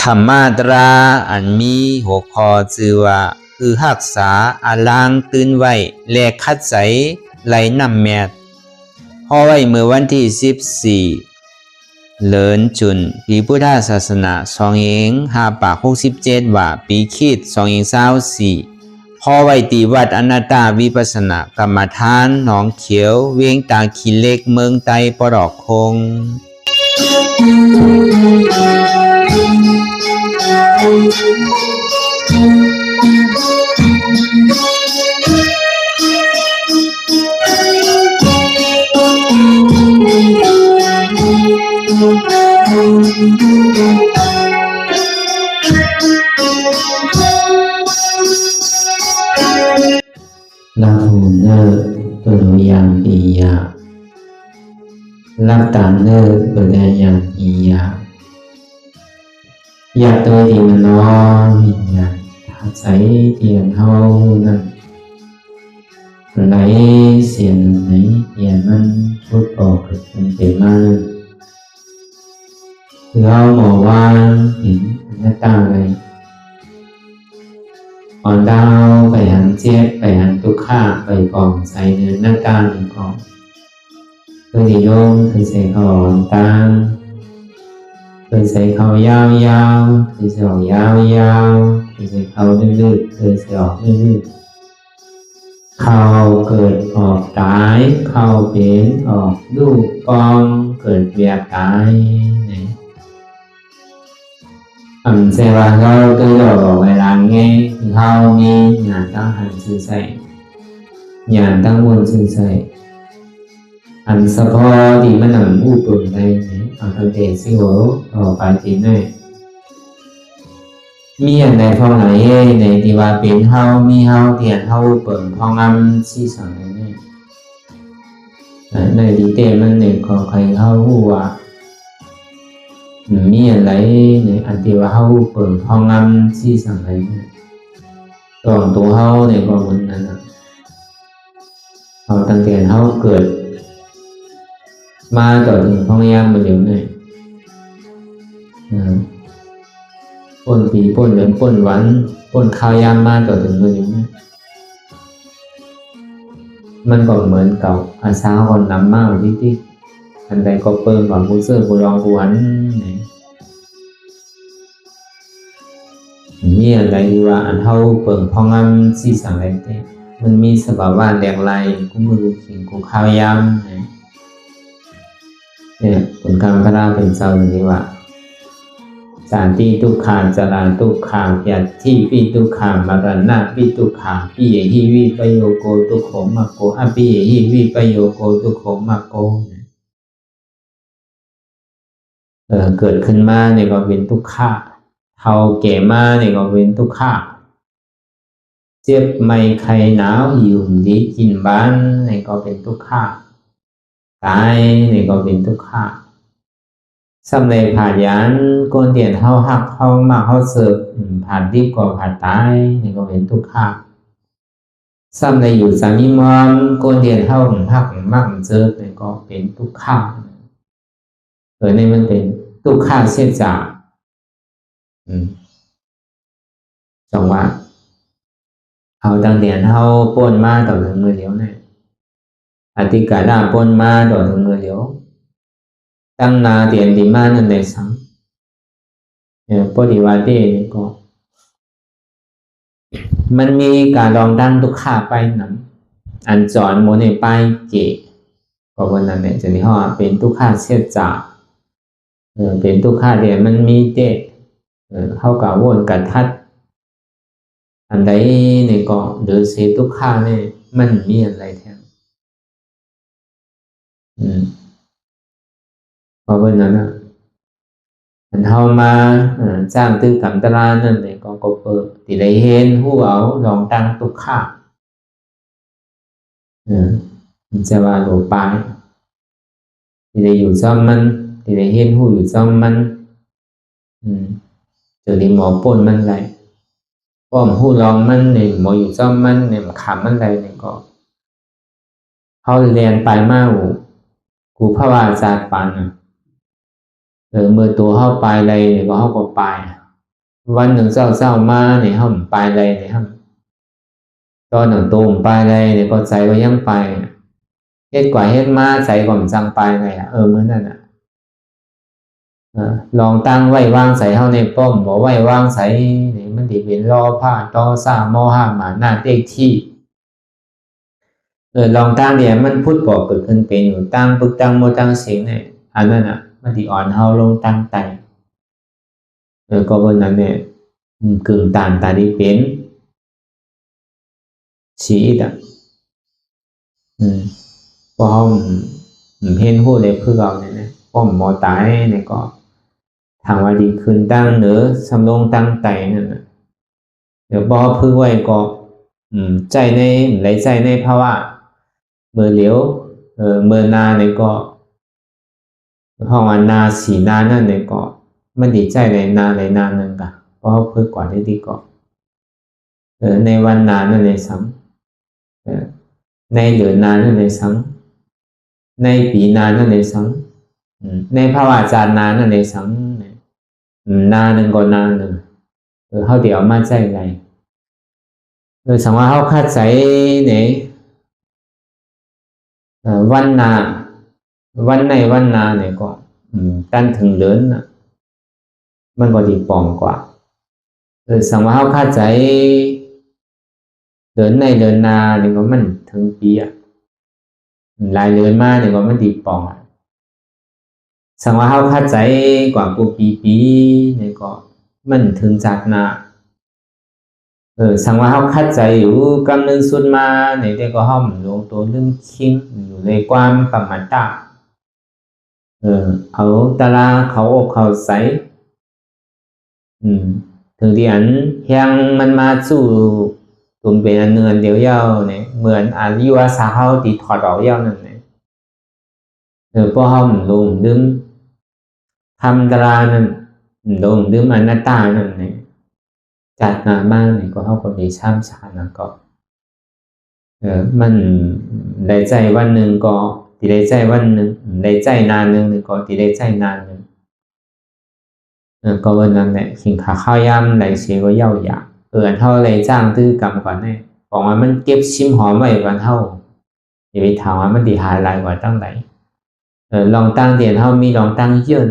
ธรรมาตราอันมีหัวข้อชื่อว่าคือรักษาอาลางตื่นไว้และคัดใสไหลน้ำแมดพอไว้เมื่อวันที่14เลินจุนปีพุทธศาสนา2567ว่าปีคิด2024พอไว้ตีวัดอนัตตาวิปัสสนากรรมฐานหนองเขียวเวียงตาขี้เล็กเมืองไตปรอกคงเราเนิกตัวอย่างปียาลับตาเนิกตัวอย่างปียาอยากตัวดีมันน้องมีอย่างอาศัยเตียนเฮานั่นไหลเสียนไหนเตียนมันชุดออกมันเป็นมาเราหมอวางเห็นหน้าตาเลยอ่อนดาวไปหันเจี๊ยบไปหันตุกข้าไปกองใส่เนื้อหน้าตาหนึ่งกองเพื่อนิยมคือใส่เขาอ่อนตางคือใส่เขายาวๆคือใส่ออกยาวๆคือใส่เขาลื่นๆคือใส่ออกลื่นๆเขาเกิดออกตายเขาเป็นออกลูกกองเกิดเวียตายเสว่าเขาตัวเราเวลาเงี้ยเขามีงานตั้งหันสื่อใส่งานตั้งบนสื่อใส่สะพอที่มันหนังอู้เปิดได้เอาทำเตะสิโหต่อไปทีไหนมีอันใดพอไหนในที่ว่าเป็นเฮามีเฮาเตียนเฮาเปิดพองสี่สั่งนี่ในดีเตมันในของใครเฮาหูว่ามีอะไรในอันที่ว่าเฮาเปิดห้องสี่สั่งอะไรตัวเฮาในก็เหมือนนั้นเอาตั้งแต่เฮาเกิดมาต่อถึงห้องมาเดี๋ยวนี้ป้นปีป้นเดือนป้นวันป้นข้าวยามมาต่อถึงเดี๋ยวนี้มันก็เหมือนเก่าอาสาคนนำมาที่อันใดก็เปิดของผู้เสื้อผู้รองผู้หันมีอะไรว่าอันเท่าเปิ่งพองสี่สั่งอะไรเต้มันมีสภาวะแดงไหลกูมือขิงกูข้าวยำเนี่ยผลกรรมพระราเป็นเจ้าอย่างนี้ว่าสารที่ทุกขาจาราทุกขายัตที่ปีทุกขามรณะปีทุกขาปีเยหิวิปโยโกทุกขมะโกอปีเยหิวิปโยโกทุกขมะโกเกิดขึ้นมาเนี่ยก็เป็นทุกขะเท่าแก่มาเนี่ยก็เป็นทุกขะเจ็บไม่ไข้หนาวหิวดีกินบ้านเนี่ยก็เป็นทุกขะตายเนี่ยก็เป็นทุกขะสำเร็จผ่านยันโกนเตียนเฮาหักเฮามาเฮาเสิร์ฟผ่านดีกว่าผ่านตายเนี่ยก็เป็นทุกขะสำเร็จอยู่สามีมอมโกนเตียนเฮาหักมากเสิร์ฟเนี่ยก็เป็นทุกขะนี่มันเป็นทุกขะเสียจากจังว่าเอาตั้งเดียนเฮาป้นมาต่อถึงมือเดียวเนี่ยอธิการด่าป้นมาต่อถึงมือเดียวตั้งนาเตียนดีมานั่นในสังปฏิวัตินี่ก็มันมีการลองตั้งทุกข้าไปนั้นอันจอนโมเนไปเกะก็วันนั้นเนี่ยจะนี่ห้อเป็นทุกข้าเสียจากเป็นทุกข้าเดียมันมีเจเข้ากับวนกับทัดอันใดเนี่ยก็หรือเสียทุกข้าเนี่ยมันมีอะไรแทนเพราะวันนั้นอันเท่ามาจ้างตื้อกำตลาดนั่นเนี่ยก็เปิดที่ได้เห็นผู้เอาลองตั้งทุกข้ามันจะว่าโลปายที่ได้อยู่ซ้อมมันที่ได้เห็นผู้อยู่ซ้อมมันจะดีหมอป่นมันไรป้อมผู้ลองมันเนี่ยหมออยู่ซ้อมมันเนี่ยขำมันไรเนี่ยก็เขาเรียนไปมากกูพระวาจาปันเมื่อตัวเข้าไปอะไรเนี่ยก็เข้าก็ไป วันหนึ่งเศร้ามาเนี่ยเขาไปเลยเนี่ยครับตอนหนึ่งตูมไปเลยเนี่ยก็ใจก็ยังไปเฮ็ดกว่าเฮ็ดมาใจก็มันจังไปเลยเหมือนนั่นลองตั้งไว้วางใส่เฮาในป้อมบ่ไว้วางใส่นี่มันสิเป็นรอผ้าต่อซ่ามอห้าหมาหน้าเต็กที่ลองตั้งเดี๋ยวมันพูดบอกเกิดขึ้นเป็นอยู่ตั้งปึกตั้งโมตั้งเสียงเนี่ยอันนั้นมันสิอ่อนเฮาลงตั้งไตก็เบิ่นนั้นเนี่ยกึ่งตานตาดีเป็นชีอิดพอเฮาเห็นฮู้ได้คือเราเนี่ยป้อมบ่ตายเนี่ยก็ทางว่าดีขึ้นตั้งเหนือสำลงตั้งไตนั่นน่ะเดี๋ยวบ่พึ่งไว้ก็ใจในไหลใจในภาวะเมื่อเหลียวเมื่อนาเนี่ยก็ห้องอันนาสีนานั่นเนี่ยก็มันดีใจในนาในนานนึงกะเพราะเพื่อกว่าได้ดีก็ในวันนานั่นในสังในเหลือนานั่นในสังในปีนานั่นในสังในภาวะจารนานั่นในสังนาหนึ่งก็นาหนึ่งเขาเดี๋ยวมาใจไรสังว่าเขาคาดใจในวันนาวันในวันนาเนี่ยก็ตั้นถึงเลินมันก็ดีปองกว่าสังว่าเขาคาดใจเลินในเลินนาเนี่ยก็มันถึงปีลายเลินมาเนี่ยก็มันดีปองสังว่าเขาคาดใจกว่ากูปีเนี่ยก็มันถึงจากนาสังว่าเขาคัดใจอยู่กำนึงสุดมาในเด็กก็ห้อมลงตัวเรื่องคิงอยู่ในความประมาทตาเขาตาลาเขาอกเขาใสถึงที่อันยังมันมาสู่ตุ่มเป็นอันเนือนเดียวเย้าเนี่ยเหมือนอายุอาสาเขาตีถอดออกเย้านั่นเนี่ยพอห้อมลงดึงทำตาลานั่นลงดึงอนัตตานั่นเนี่ยจัดงานมากเนี่ยก็เขาก็มีช่ำชานะก็มันได้ใจวันหนึ่งก็ที่ได้ใจวันหนึ่งได้ใจนานหนึ่งก็ที่ได้ใจนานหนึ่งก็วันนั้นแหละขิงขาข้าวยำไหลเสียก็เย่าหยาเท่าไรจ้างตื้อกรรมก่อนเนี่ยบอกว่ามันเก็บชิมหอมไว้วันเท่าอย่าไปถามว่ามันดีหายลายกว่าตั้งไหนลองตั้งเดียนเท่ามีลองตั้งเยอะ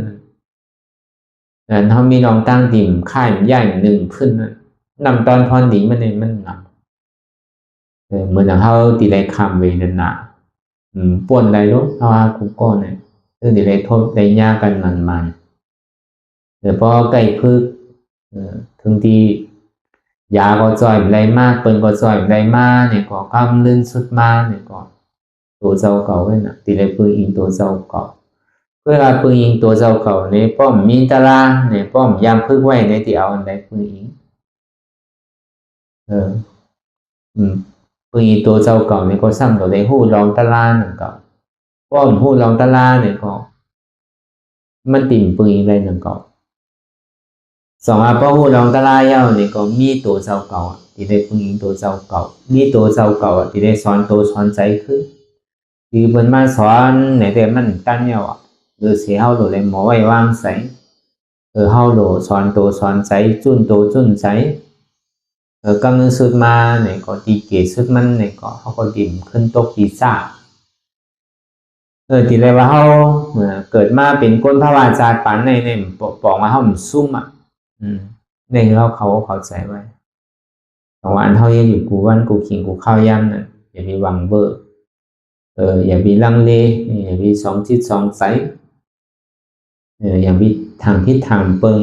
เขามีลองตั้งดิ่มค่ายใหญ่หนึ่งขึ้นนำตอนพรดีมันเนี่ยมันหนักเหมือนอย่างเขาตีไรคำเวนันหนาป่วนไรรู้เพราะว่าคุกก้อนเนี่ยตีไรทบไรยากันมันพอใกล้พึกถึงที่ยาก็จอยไรมากเปิ้นก็จอยไรมากเนี่ยก็กำลื่นสุดมาเนี่ยก็ตัวเจ้าเก่าเนี่ยนะตีไรปืนอิงตัวเจ้าเก่าเวลาปืนยิงตัวเจ้าเก่าเนี่ยป้อมมีตาราเนี่ยป้อมยามพึ่งไว้ในที่เอาอันใดปืนยิงปืนยิงตัวเจ้าเก่าเนี่ยก็ซ้ำกับในหู้รองตาราหนึ่งเก่าป้อมหู้รองตาราเนี่ยก็มันติ่มปืนยิงไรหนึ่งเก่าสองป้อหู้รองตาราเย้าเนี่ยก็มีตัวเจ้าเก่าที่ได้ปืนยิงตัวเจ้าเก่ามีตัวเจ้าเก่าที่ได้สอนตัวสอนใจคือมันมาสอนในแต่มันตั้งเนี่ยหรือเสียเฮาโหลเลยหมอไว้วางใส่เฮาโหลสอนตัวสอนใจจุนตัวจุนใจกำลังสุดมาเนี่ยก็ตีเกศสุดมันเนี่ยก็เขาก็ดิ่มขึ้นตกปีศาจที่เลยว่าเขาเกิดมาเป็นก้นพระวาจาปันในปองมาเขามันซุ่มเนี่ยเขาเข้าใจไว้แต่ว่าอันเขายังอยู่กูวันกูขิงกูข้าวย่ำนั่นอย่าไปหวังเบอร์อย่าไปลังเลอย่าไปสองจิตสองใจอย่าไปทางทิศทางเปิง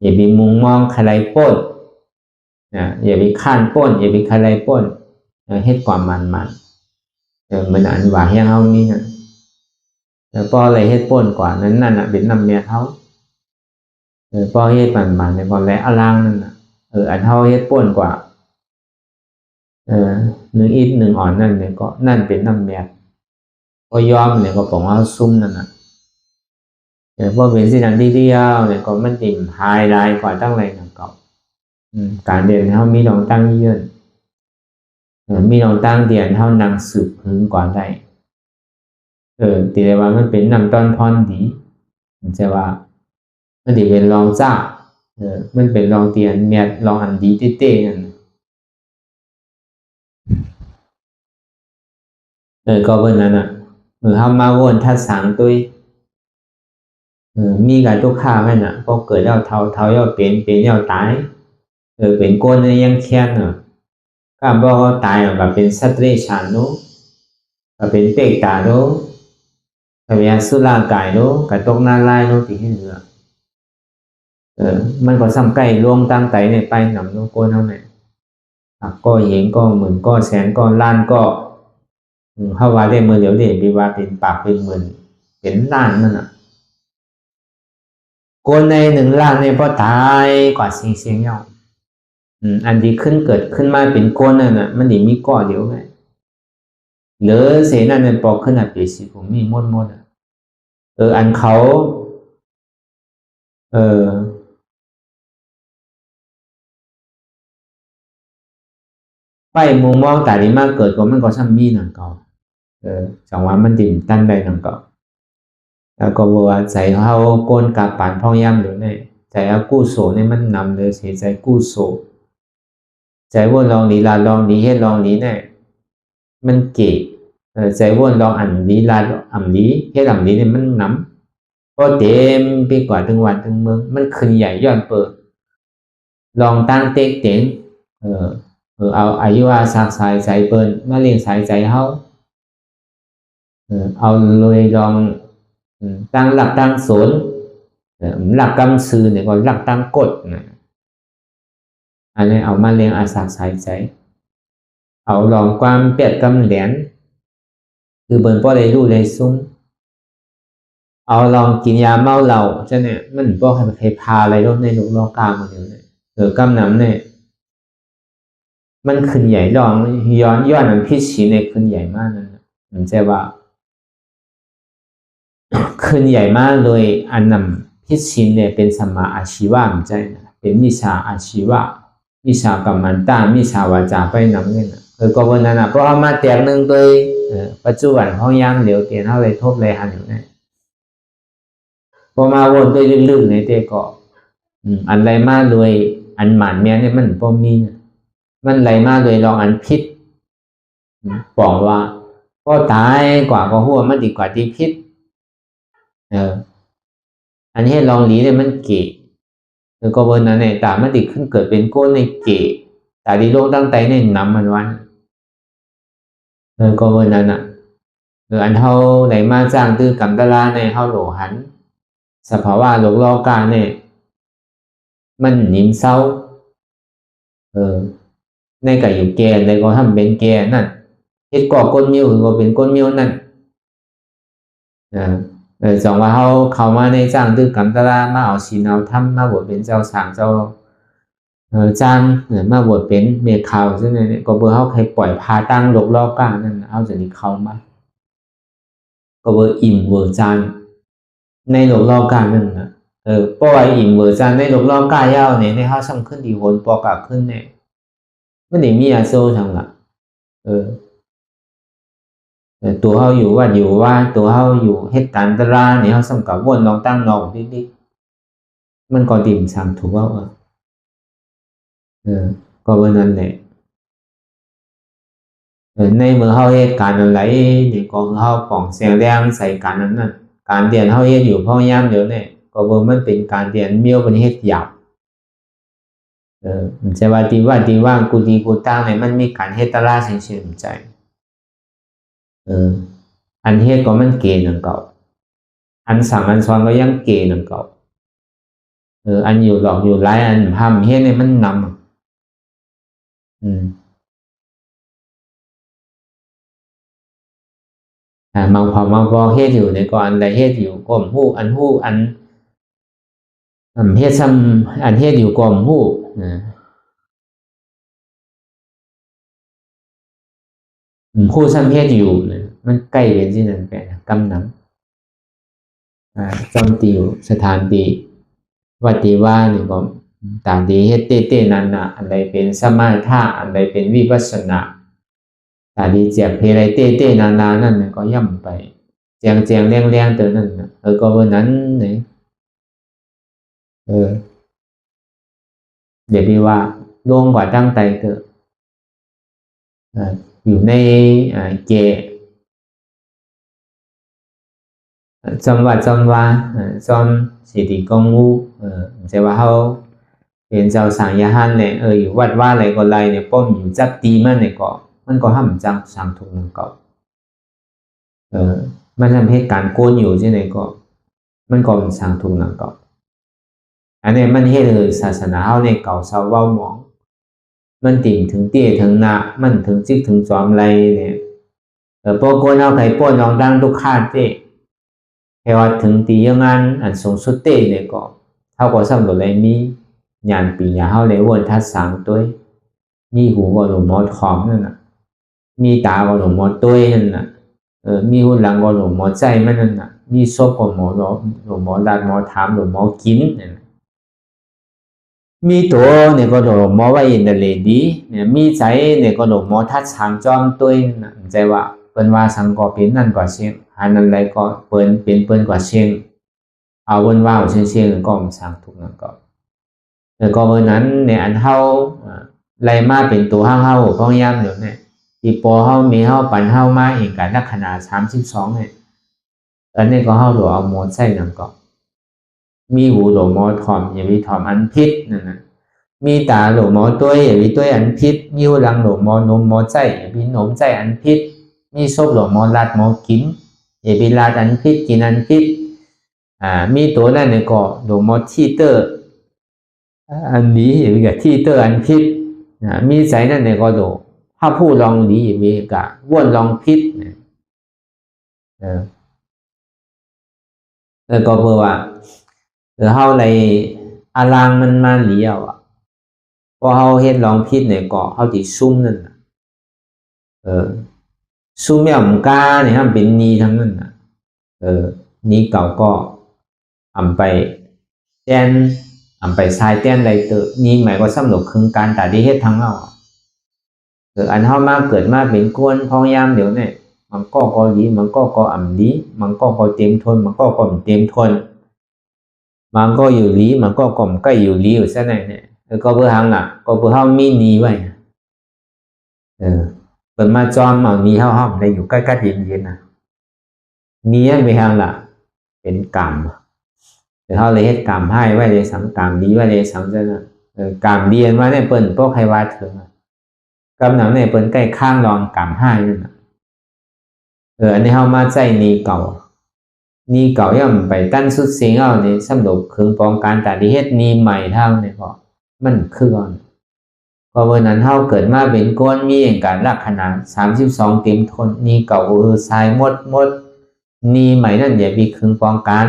อย่าไปมุงมองใครป้นอย่าไปข้านป้นอย่าไปใครป้นเฮ็ดความมันเหมือนอันว่าอย่างเขานี่นะแต่พออะไรเฮ็ดป้นกว่านั้นนั่นเป็นนำเมียเขาพอเฮ็ดมันในพอแล้วอลังนั่นอันเขาเฮ็ดป้นกว่าหนึ่งอิดหนึ่งอ่อนนั่นเนี่ยก็นั่นเป็นน้ำเมียก็ยอมเนี่ยก็บอกว่าซุ่มนั่นพอเป็นสิ่งที่เดียวเนี่ยก็มันติ่มหายลายกว่าตั้งไรหนังเก่าการเดินเขามีลองตั้งเยื่นมีลองตั้งเดียนเท่านางสืบพึ่งก่อนได้ตีเลยว่ามันเป็นนำต้นพรดีจะว่า มันดิเป็นรองจ้ามันเป็นรองเตียนเมียรองอันดีเต้ๆนั่นก็เบิ่นนั้นน่ะเฮามาวนทัดสังตุ้ยมีการทุกข้าไว้น่ะพอเกิดแล้วเท่าแล้วเป็นแล้วตายเป็นก้นยังแค้นน่ะก็บ่ตายก็เป็นสัตว์เดรัจฉานเนาะก็เป็นเปรตตาเนาะก็เป็นอสุรกายเนาะก็ตกนรายเนาะที่เห็นเหลือมันก็ซ้ำใกล้ลวงตั้งไตเนี่ยไปหนำเนาะก้นเฮาเนี่ยก็เหงก็หมื่นก็แสนก็ล้านก็เฮาว่าได้มื้อเดียวเด้มีว่าเป็นปากเป็นหมื่นเป็นล้านนั่นน่ะคนใน1 ล้านเนี่ยพอตายกว่าเสียงเนาะอันที่เกิดขึ้นมาเป็นก้นนั่นน่ะมันนี่มีก้อเดียวไงหรือเสนั่นเนี่ยปอกขึ้นอ่ะปีสิผมมีมดอ่ะอันเขาไปมุมมองแต่นี้มากเกิดก็มันก็ซ้ำมีนั่นก็จังหวะมันดิ่มตั้นได้นั่นก็แล้วก็บอกว่าใจเขาโกนกาปานพ่อยามเดี๋ยวนี้ใจเอากู้โสเนี่ยมันนำเลยเสียใจกู้โสใจว่าลองนี้ลาลองนี้ให้ลองนี้เนี่ยมันเก๋ใจว่าลองอันนี้ลาอันนี้ให้อันนี้เนี่ยมันนำก็เต็มไปกว่าถึงวันถึงเมืองมันขึ้นใหญ่ย้อนเปิดลองตั้งเต็กเต็งเอาอายุอาสักสายใจเปิ้นมาเลี้ยงสายใจเขาเอาเลยลองตั้งหลักตั้งศูนย์หลักกำซื้อเนี่ยก็หลักตั้งกฎนะอันนี้เอามาเลี้ยงอาสักสายใจเอาลองความเปียดกำเหรียญคือเปิ้นพอได้รู้ได้ซุ้มเอาลองกินยาเมาเหล้าใช่เนี่ยมันบ่ให้พาอะไรรถในโลกกลางมาเดี๋ยวนี้กำน้ำเนี่ยมันขึ้นใหญ่ลองย้อนมันพิชีในขึ้นใหญ่มากนั่นมันจะว่าขึ้นใหญ่มากเลยอันนำพิชินเนี่ยเป็นสัมมาอาชีวะมันใจนะเป็นมิชาอาชีวะมิชากรรมันตามิชาวาจาไปนำเนี่ยนะก็วันนั้นนะเพราะเอามาแตกหนึ่งโดยปัจจุบันห้องยามเหลียวเตียนเท่าไรทบไรหันอยู่เนี่ยพอมาวนโดยลึกๆในเตก็อันไรมาเลยอันหมันแม่เนี่ยมันพอมีมันไรมาเลยลองอันพิษบอกว่าก็ตายกว่าก็หัวมันดีกว่าที่พิษอันนี้ลองหลีเนี่ยมันเก๋ก็วันนั้นเนี่ยตามันติขึ้นเกิดเป็นก้นในเก๋แต่ดีโลกตั้งใจเนี่ยนำมันวันก็วันนั้นอ่ะอันเท่าไหนมาจ้างตื้อกำตลาในเท่าโหลหันสภาวะโลกโลกาเนี่ยมันนิ่มเศร้าในกับอยู่แก่ในก็ทำเป็นแก่นั่นเฮ็ดก่อก้นมิ้วก็เป็นก้นมิ้วนั่นจังว่าเขามาในจ้างตื้อกำตลามาเอาศีลเอาธรรมมาบวชเป็นเจ้าสางเจ้าจ้างมาบวชเป็นเมฆาวซึ่งเนี่ยก็เบอร์เขาใครปล่อยพาตั้งโลกโลกานั่นเอาจากนี้เขามาก็เบอร์อิ่มเบอร์จานในโลกโลกานั่นนะเพราะว่าอิ่มเบอร์จานในโลกโลกาเย้าเนี่ยในเขาสำขึ้นดีโหนปอกขึ้นเนี่ยไม่ได้มีอาโซทั้งละตัวเขาอยู่ว่าตัวเขาอยู่เหตุการณ์ตราเนี่ยเขาสำกับวนลองตั้งนอกดิมันก็ดิ่มสั่งถูกว่าก็วันนั้นเนี่ยในเมื่อเขาเหตุการณ์อะไรเนี่ยก็เขาป่องเสียงแรงใส่การนั้นน่ะการเรียนเขาเหตุอยู่พ่อย่ำเดี๋ยวเนี่ยก็ว่ามันเป็นการเรียนเมี่ยวเป็นเหตุหยาบมันจะว่าดีว่างกูดีกูตั้งเนี่ยมันมีการเหตุตราเฉยๆใจอันเหตุก็มันเกณฑ์หนึ่งเก่าอันสั่งอันสอนก็ยังเกณฑ์หนึ่งเก่าอันอยู่หลอกอยู่ไร้อันทำเหตุเนี่ยมันนำบางพอเฮ็ดอยู่ในก่อนใดเฮ็ดอยู่ก่อมหู้อันเฮ็ดซ้ำอันเฮ็ดอยู่ก่อมหู้ผู้ซ้ำเฮ็ดอยู่มันใกล้เป็นที่นั่นแปลกำนำจำติวสถานดีวัดดีว่านี่ก็ต่างดีเฮ็ดเต้นั่นน่ะอันใดเป็นสมาธิอันใดเป็นวิปัสสนาต่างดีเจียบเพไรเต้นานั่นก็ย่ำไปเจียงเลี้ยงตัวนั่นก็วันนั้นเนี่ย เดี๋ยวพี่ว่าล่วงกว่าตั้งใจเถอะอยู่ในเกจำวัดจำวาจอมสิริกงงูไม่ใช่ว่าเขาเป็นเจ้าสังยาหันเนี่ยอยู่วัดว่าอะไรก็ไรเนี่ยป้อมอยู่จับตีมันเนี่ยก็มันก็ห้ามจังสังทุกข์มันก็มันทำให้การโกนอยู่ที่ไหนก็มันก็เป็นสังทุกข์นั่นก็อันนี้มันให้เลยศาสนาเขาในเก่าเสาเว้าหมองมันติ่งถึงเตี้ยถึงหนามันถึงจิกถึงจอมไรเนี่ยพวกโกนเอาไข่ป้นลองดังทุกข้าเต้แค่ว่าถึงตียังงั้นอันสูงสุดเต้เนี่ยก็เท่ากับสำหรับอะไรมีญาณปีญาเขาเลยวนทัดสังตัวมีหูก็หลงมอทอมนั่นน่ะมีตาก็หลงมอตัวนั่นน่ะมีหูหลังก็หลงมอใจมันนั่นน่ะมีศพก็หมอหลงมอดัดหมอถามหลงมอกินนั่นมีตัวเนี่ยก็หลงมอไว้ในเลดีเนี่ยมีใจเนี่ยก็หลงมอทัดสังจอมตัวนั่นใจว่าเป็นว่าสังก็เป็นนั่นกว่าเชียงอันนั้นไรก็เป็นกว่าเชียงเอาวนว่าเชียงก็สังถูกนั่นก็ก็วันนั้นเนี่ยอันเท่าไรมาเป็นตัวเฮาพ้องย่ำเดี๋ยวเนี่ยที่ปอเฮามีเฮาปันเฮามาอีกกันลักษณะ32เนี่ยอันนี้ก็เฮาหลวเอาหมดใส่นั่นก็มีหูหลวหมอถอมอย่ามีถอมอันพิษนั่นนะมีตาหลวหมอตัวอย่ามีตัวอันพิษมีหูหลังหลวหมอนมหมอใจอย่ามีนมใจอันพิษมีศพหลวหมอลาดหมอกินอย่ามีลาดอันพิษกินอันพิษมีตัวนั่นเนี่ยก็หลวหมอที่เตอร์อันนี้อย่ามีกับที่เตอร์อันพิษมีใจนั่นเนี่ยก็ดูถ้าผู้ลองดีอย่ามีกับว่นลองพิษก็เพื่อว่าเฮาเลยอารางมันมาเหลียวพอเฮาเฮ็ดลองพิษเนี่ยก็เฮาสิซุ่มนั่นน่ะซุ่มย่ำกาเนี่ยมันเป็นนีทั้งนั้นน่ะนีเก่าก็อำไปแต้นอำไปทรายแต้นใดเตอนีหมายก็สำหรับคือการตัดที่เฮ็ดทั้งเฮาอันเฮามาเกิดมาเป็นคนพองยามเดี๋ยวเนี่ยมันก็ดีมันก็อำดีมันก็เต็มทนมันก็เต็มทนมันก็อยู่lýมันก็ก่อมใกล้อยู่lýอยู่ซะไหนเนี่ยก็เพื่อหังก็เพื่อเฮามีนีไว้เปิดมาจอมเอานีเฮาได้อยู่ใกล้ๆเย็นๆนะนีไปหังเป็นกรรมแต่เฮาเลยเฮ็ดกรรมให้ไว้เลยสังกรรมดีไว้เลยสังจังกรรมดีมาเนี่ยเปิ้นพวกใครว่าเถิงกรรมหนังเนี่ยเปิ้นใกล้ข้างรองกรรมให้นั่นน่ะอันนี้เฮามาใจนีเก่านีเก่าย่อมไปตั้นสุดเสียงเอาเนี่ยสำหรับคือป้องการตัดที่เฮ็ดนีใหม่เท่าเนี่ยก็มันคือก่อนก็วันนั้นเท่าเกิดมาเป็นก้นมีอย่างการลักษณะ32เต็มทนนีเก่าคือทรายหมดนีใหม่นั่นอย่ามีคือป้องการ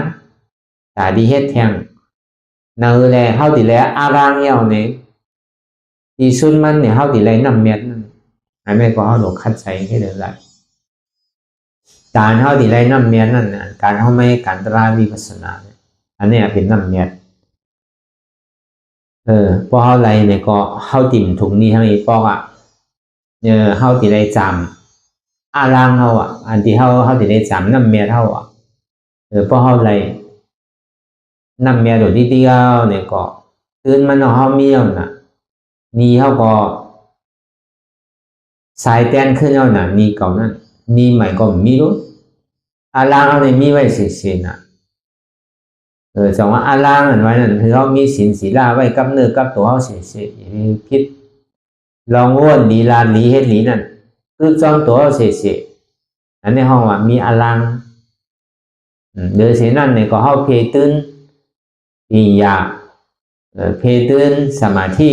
ตัดที่เฮ็ดแทงนั่นแหละเฮาติแล้วอารางเหี่ยวเนี่ยที่สุดมันเนี่ยเฮาติแล้วนำเม็ดนั่นอันนี้ก็เฮาหลกคัดใส่ให้เด้อล่ะการเฮาที่ไรน้ำเมียนนั่นนะการเฮาไม่การตราวิปัสสนาเนี่ยอันนี้เป็นน้ำเมียนพอเฮาไรเนี่ยก็เฮาติ่มถุงนี้ทั้งนี้ปอกเฮาที่ไรจำอารางเฮาอันที่เฮาที่ไรจำน้ำเมียนเฮาพอเฮาไรน้ำเมียนโดดที่เดียวเนี่ยก็ตื่นมันเฮาเมียวน่ะนี่เฮาก็สายแต้นขึ้นเอาน่ะนี่เก่านั่นนี่ใหม่ก็มีรู้อาลางเอาในมีไว้สินน่ะจังว่าอาลางอันไว้นั่นคือเขามีศีลศีลาไว้กับเนื้อกับตัวเขาสิพิษลองว่นลีลาลีเฮ็ดลีนั่นคือจอมตัวเขาสิอันนี้ห้องว่ามีอาลางเดือสินั่นเนี่ยก็เขาเพตื่นปียาเพตื่นสมาธิ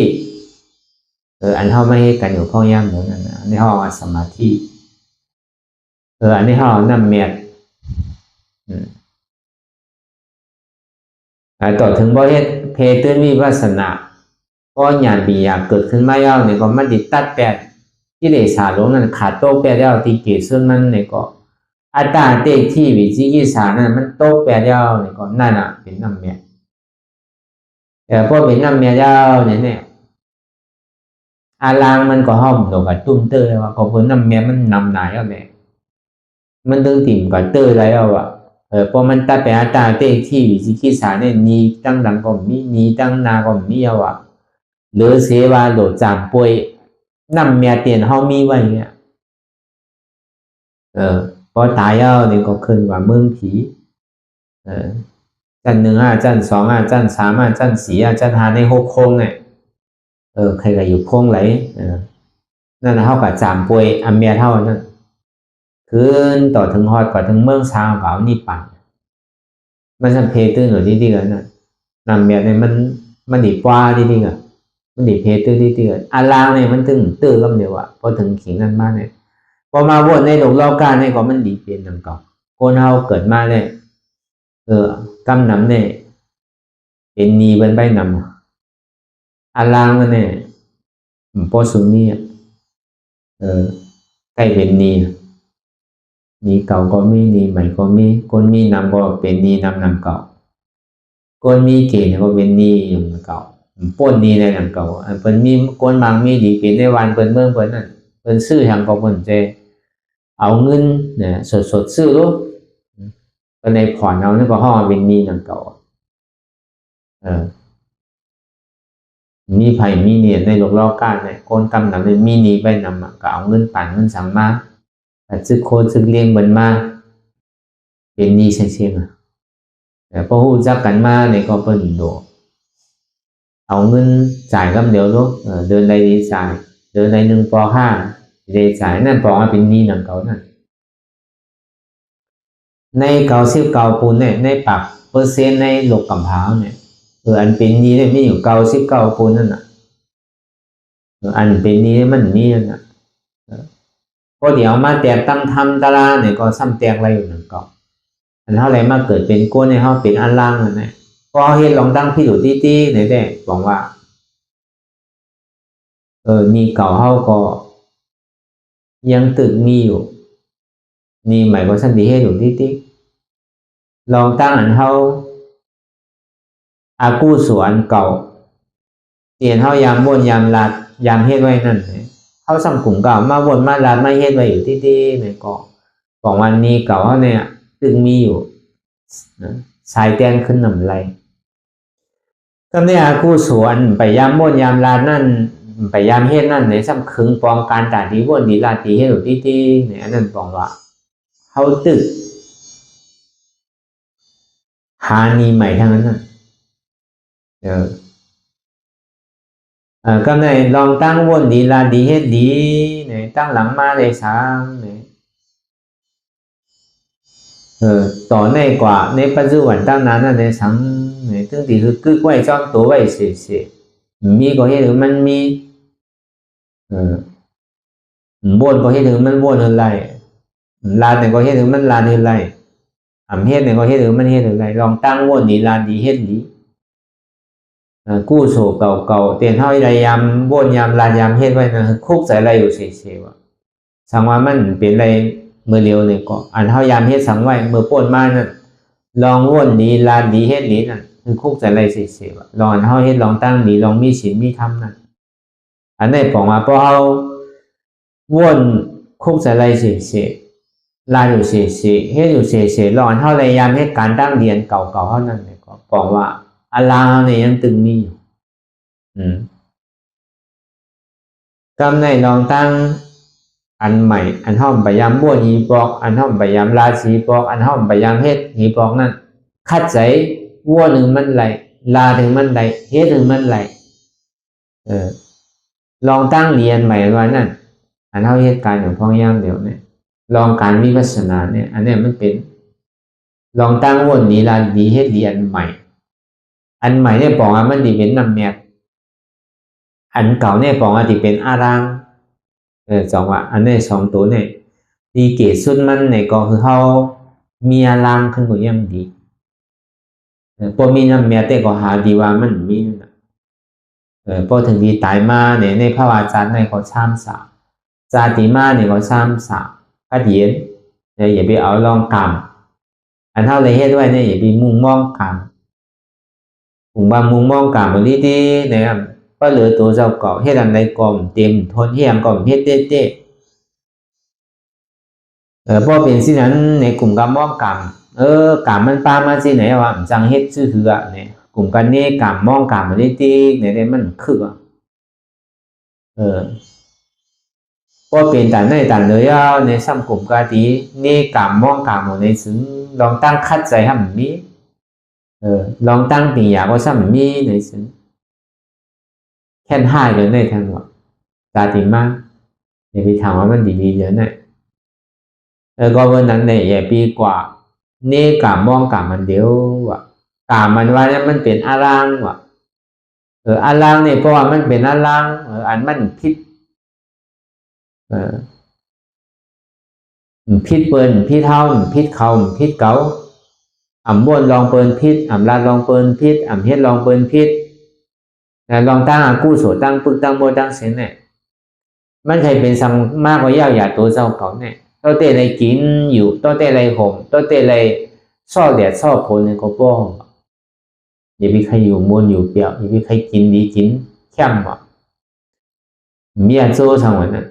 อันเขาไม่ให้กันอยู่ข้อย่างเหมือนนั้นอันนี้ห้องว่าสมาธิอันนี้เขานำเมียดต่อถึงบ่เฮ็ดเพตื่นวิปัสสนาก็ญาณปีอยากเกิดขึ้นมาแล้วเนี่ยก็มันติดตัดแปดที่ได้สาลงนั้นขาดโตแปดแล้วที่เกิดซึ่งมันเนี่ยก็อัตตาเตที่วิจิกิจฉานั้นมันโตแปดแล้วเนี่ยก็นั่นเป็นนำเมียดพอเป็นนำเมียดแล้วเนี่ยอาลางมันก็ห้อมตกกับตุ้มเตอร์ว่าก็เพิ่นนำเมียดมันนำหนาแล้วเนี่ยมันตึงติ่มกับเตอร์แล้ว พอมันตัดไปอัตตาเตที่วิจิกิจฉาเนี่ยนีตั้งหลังก็มีนีตั้งนาก็มีเอาอะหรือเสวาโหลดจามป่วยนำเมียเตียนเฮามีไว้เนี่ยพอตายเอาเนี่ยก็ขึ้นว่าเมืองผีจันหนึ่งจันสองจันสามจันสี่จันห้าในหกโค้งเนี่ยใครก็อยู่โค้งไหลนั่นเท่ากับจามป่วยอันเมียเท่านั้นขึ้นต่อถึงฮอดก่อนถึงเมืองซาวกับนี่ปั่นมันจะเพตื้นหรือดีๆกันนะนำเมียเนี่ยมันดีกว่าดีๆกันมันดีเพตื้นดีๆกันอันล่างเนี่ยมันถึงตื้อลำเดียวอะพอถึงขิงนั้นมาเนี่ยพอมาวนในโลกเล่าการเนี่ยก็มันดีเป็นดังเก่าคนเฮาเกิดมาเนี่ยกำนำเนี่ยเป็นนีเป็นใบนำอันล่างเนี่ยพอสุนีใกล้เป็นนีเก่าก็มีนีใหม่ก็มีคนมีนำก็เป็นนีนำเก่าคนมีเกณฑ์ก็เป็นนีอยู่เก่าป้นนีในนำเก่าเพิ่นมีคนบางมีดีเป็นในวันเพิ่นเมืองเพิ่นนั่นเพิ่นซื้อทางก็เพิ่นจะเอาเงินเนี่ยสดซื้อลูกก็ในผ่อนเอาเนี่ยก็ห้องเป็นนีนำเก่ามีไผ่มีเนี่ยในโลกล้อการเนี่ยคนกำนำเนี่ยมีนีไปนำก็เอาเงินปั่นเงินสั่งมาแต่ซึกโคซึกเลี้ยงเบิ่นมาเป็นนีเชียงแต่พอฮู้จักกันมาเนี่ยก็เปิ้นโดเอาเงินจ่ายกับเดี๋ยวลูกเดินใดดีจ่ายเดินใด1 ป 5ได้จ่ายนั่นปอกเป็นนีนำเก่านั่นใน99ปูนเนี่ยในปรับเปอร์เซ็นต์ในโลกกำพร้าวเนี่ยอันเป็นนีเนี่ยมีอยู่99ปูนนั่นน่ะอันเป็นนีมันมีนั่นน่ะพอเดี๋ยวมาแตกตั้งทำตารางเนี่ยก็ซ้ำแตกอะไรอยู่นั่นก็อันเท่าไรมาเกิดเป็นก้นในเฮาเป็นอันล่างนั่นแหละพอเฮ็ดลองตั้งพี่ดูตี้ๆไหนได้บอกว่านี่เก่าเฮาก็ยังตึกมีอยู่นี่ใหม่ก็สันติเฮ็ดอยู่ตี้ๆลองตั้งอันเฮาอากู้สวนเก่าเตียนเฮายามบ่นยามลาดยามเฮ็ดไว้นั่นเขาสังกลุ่มเก่ามาวนมาลาดมาเฮ็ดไว้อยู่ที่ในเกาะของวันนี้เก่าเขาเนี่ยตึงมีอยู่สายแตงขึ้นนำไรก็เนี่ยกู้สวนไปยามวนยามลาดนั่นไปยามเฮ็ดนั่นในซ้ำคึงปองการตาดีวนดีลาตีเฮ็ดอยู่ที่เนี่ยนั่นปองว่าเขาตึกหานีใหม่ทั้งนั้นก็ในลองตั้งวนดีลาดีเฮ็ดดีเนี่ยตั้งหลังมาเลยช้างเนี่ยต่อในกว่าในปัจจุบันตั้งนานนั่นในช้างเนี่ยตึงตีคือไว้จ้องตัวไว้เสียมีก็เฮ็ดถึงมันมีวนก็เฮ็ดถึงมันวนอะไรลานเนี่ยก็เฮ็ดถึงมันลานอะไรเฮ็ดเนี่ยก็เฮ็ดถึงมันเฮ็ดอะไรลองตั้งวนดีลาดีเฮ็ดดีกู้โศกเก่าเตียนเท่าไรยามบ่นยามลานยามเฮ็ดไว้นะคุกใส่อะไรอยู่เฉยๆว่าสังว่ามันเป็นอะไรเมื่อเร็วเนี่ยก็อันเท่ายามเฮ็ดสังไว้เมื่อป่นมานั่นลองว่นดีลานดีเฮ็ดดีนั่นคือคุกใส่อะไรเฉยๆว่าลองอันเท่าเฮ็ดลองตั้งดีลองมีศีลมีธรรมนั่นอันนี้บอกมาพอเอาว่นคุกใส่อะไรเฉยๆลานอยู่เฉยๆเฮ็ดอยู่เฉยๆลองอันเท่าไรยามเฮ็ดการตั้งเรียนเก่าๆเท่านั้นเนี่ยก็บอกว่าอาลาเนี่ยยังตึงมีอยู่กำในลองตั้งอันใหม่อันห้อมพยายามบ้วนหีปอกอันห้อมพยายามราศีปอกอันห้อมพยายามเฮ็ดหีปอกนั่นคัดใจวัวหนึ่งมันไหลลาถึงมันไหลเฮ็ดถึงมันไหลลองตั้งเรียนใหม่ว่านั่นอันเท่าเหตุการณ์อย่างพ้องย่างเดี๋ยวเนี่ยลองการวิปัสสนาเนี่ยอันนี้มันเป็นลองตั้งวนนี้ลาดีเฮ็ดเรียนใหม่อันใหม่เนี่ยบอกว่ามันดีเป็นนำแนบอันเก่าเนี่ยบอกว่าดีเป็นอารางสองว่าอันนี้สองตัวเนี่ยดีเกศสุดมันเนี่ยก็คือเขามีอารางขึ้นกว่ายังดีพอมีนำแนบแต่ก็หาดีว่ามันมีพอถึงดีตายมาเนี่ยในพระวาจาในเขาช้ำสาจาติมาเนี่ยเขาช้ำสาพระเดียนเนี่ยอย่าไปเอาลองกรรมอันเท่าไรเฮ็ดไว้เนี่ยอย่าไปมุ่งมองกรรมบางมุมมองการบริดีนะครับก็เหลือตัวเจ้าเก่าเฮ็ดอันใดก่อมเต็มทนเฮียงก่อมเฮ็ดเต้พอเป็นสิ่งนั้นในกลุ่มการมองกรรม กามมันปามาสิไหนวะจังเฮ็ดซื่อหือเนี่ยกลุ่มกันนี่กามมองกามมันได้ตีเนี่ยมันคือก็เป็นแต่ในแต่เลยในสังคมก็ดีนี่กามมองกามในซึ่งลองตั้งคัดใจให้มันมีลองตั้งปีอยากว่าซ้ำมีในซึ่งแค่ให้เลยในทางว่าตาติมาอย่าไปถามว่ามันดีๆเยอะหน่อยก็วันนั้นเนี่ยอย่าปีกว่านี่กามมองกามมันเดียวว่ะกามมันว่าเนี่ยมันเป็นอารางว่ะอารางเนี่ยเพราะว่ามันเป็นอารางอันมันพิษพิษเปิ้นพิษเท่าพิษเขาพิษเก๋าบ้วนลองเปิ้นพิษลาดลองเปิ้นพิษเฮ็ดลองเปิ้นพิษลองตั้งกู้โสตั้งปึกตั้งโบตั้งเสนเนี่ยมันใครเป็นสังมากกว่าย่าอย่าตัวเจ้าเขาเนี่ยตัวเตะอะไรกินอยู่ตัวเตะอะไรห่มตัวเตะอะไรซ่อแดดซ่อฝนเนี่ยก็ป้องอย่าไปใครอยู่มวนอยู่เปรียวอย่าไปใครกินดีกินแค่มว่ะมีอันโซ่สังวันนั้น